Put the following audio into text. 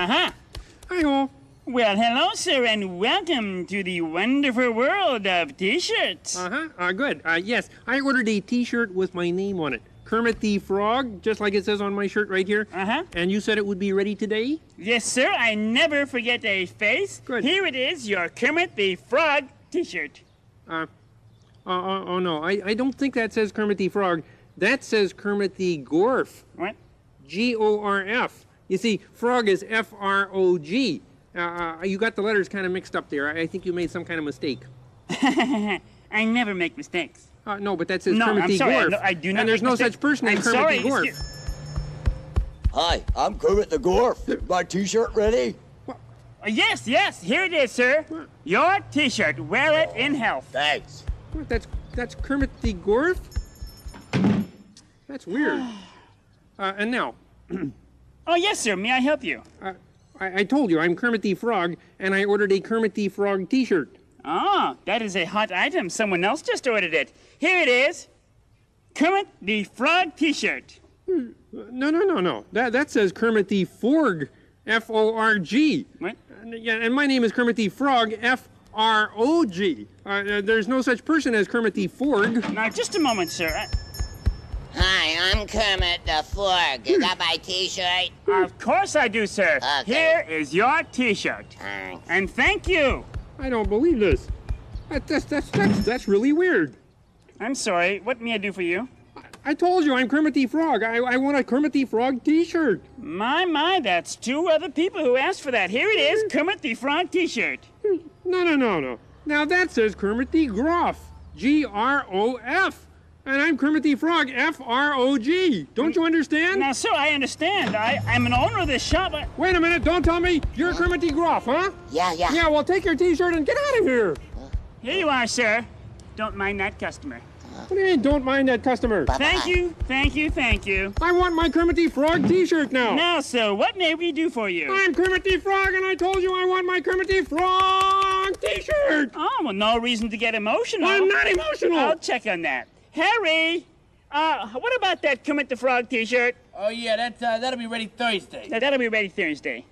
Uh-huh. Hi-ho. Well, hello, sir, and welcome to the wonderful world of T-shirts. Good. Yes, I ordered a T-shirt with my name on it. Kermit the Frog, just like it says on my shirt right here. And you said it would be ready today? Yes, sir. I never forget a face. Good. Here it is, your Kermit the Frog T-shirt. Oh, no. I don't think that says Kermit the Frog. That says Kermit the Gorf. What? G-O-R-F. You see, frog is F-R-O-G. You got the letters kind of mixed up there. I think you made some kind of mistake. I never make mistakes. No, but that says No, Kermit I'm the sorry. Gorf. No, I do not And there's make no mistakes. such person as I'm Kermit sorry, the Gorf. Hi, I'm Kermit the Gorf. My T-shirt ready? Yes, here it is, sir. What? Your T-shirt. Wear it in health. Thanks. What, that's Kermit the Gorf? That's weird. And now, Oh, yes, sir. May I help you? I told you I'm Kermit the Frog, and I ordered a Kermit the Frog T-shirt. Oh, that is a hot item. Someone else just ordered it. Here it is. Kermit the Frog T-shirt. No. That says Kermit the Forg, F-O-R-G. What? Yeah, and my name is Kermit the Frog, F-R-O-G. There's no such person as Kermit the Forg. Now, just a moment, sir. Hi, I'm Kermit the Frog. You got my T-shirt? Of course I do, sir. Okay. Here is your T-shirt. Thanks. And thank you. I don't believe this. That's really weird. I'm sorry. What may I do for you? I told you I'm Kermit the Frog. I want a Kermit the Frog T-shirt. My, that's two other people who asked for that. Here it is, Kermit the Frog T-shirt. No. Now that says Kermit the Grof, G-R-O-F. And I'm Kermit the Frog, F-R-O-G. Don't you understand? Now, sir, I understand. I'm an owner of this shop. Wait a minute, don't tell me you're Kermit the Grof, huh? Yeah. Yeah, well, take your T-shirt and get out of here. Here you are, sir. Don't mind that customer. What do you mean, don't mind that customer? Thank you. I want my Kermit the Frog T-shirt now. Now, sir, what may we do for you? I'm Kermit the Frog, and I told you I want my Kermit the Frog T-shirt. Oh, well, no reason to get emotional. I'm not emotional. I'll check on that. Harry, what about that Kermit the Frog T-shirt? Oh, yeah, that'll be ready Thursday. Now, that'll be ready Thursday.